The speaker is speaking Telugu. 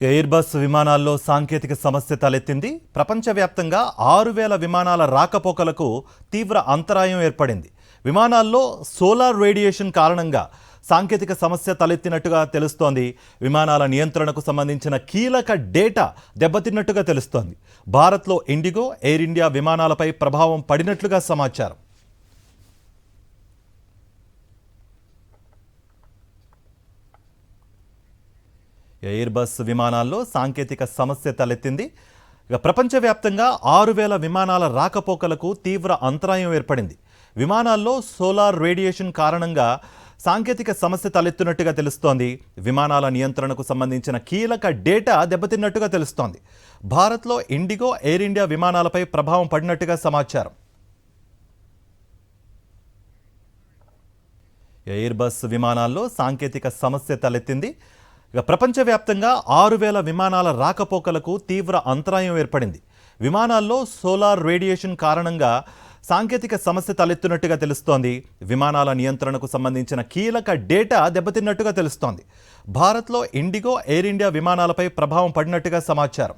ఎయిర్ బస్ విమానాల్లో సాంకేతిక సమస్య తలెత్తింది. ప్రపంచవ్యాప్తంగా 6,000 విమానాల రాకపోకలకు తీవ్ర అంతరాయం ఏర్పడింది. విమానాల్లో సోలార్ రేడియేషన్ కారణంగా సాంకేతిక సమస్య తలెత్తినట్టుగా తెలుస్తోంది. విమానాల నియంత్రణకు సంబంధించిన కీలక డేటా దెబ్బతిన్నట్టుగా తెలుస్తోంది. భారత్లో ఇండిగో, ఎయిర్ ఇండియా విమానాలపై ప్రభావం పడినట్లుగా సమాచారం. ఎయిర్ బస్ విమానాల్లో సాంకేతిక సమస్య తలెత్తింది. ప్రపంచవ్యాప్తంగా 6,000 విమానాల రాకపోకలకు తీవ్ర అంతరాయం ఏర్పడింది. విమానాల్లో సోలార్ రేడియేషన్ కారణంగా సాంకేతిక సమస్య తలెత్తినట్టుగా తెలుస్తోంది. విమానాల నియంత్రణకు సంబంధించిన కీలక డేటా దెబ్బతిన్నట్టుగా తెలుస్తోంది. భారత్లో ఇండిగో, ఎయిర్ ఇండియా విమానాలపై ప్రభావం పడినట్టుగా సమాచారం. ఎయిర్ బస్ విమానాల్లో సాంకేతిక సమస్య తలెత్తింది. ప్రపంచవ్యాప్తంగా 6,000 విమానాల రాకపోకలకు తీవ్ర అంతరాయం ఏర్పడింది. విమానాల్లో సోలార్ రేడియేషన్ కారణంగా సాంకేతిక సమస్య తలెత్తినట్టుగా తెలుస్తోంది. విమానాల నియంత్రణకు సంబంధించిన కీలక డేటా దెబ్బతిన్నట్టుగా తెలుస్తోంది. భారత్లో ఇండిగో, ఎయిర్ ఇండియా విమానాలపై ప్రభావం పడినట్టుగా సమాచారం.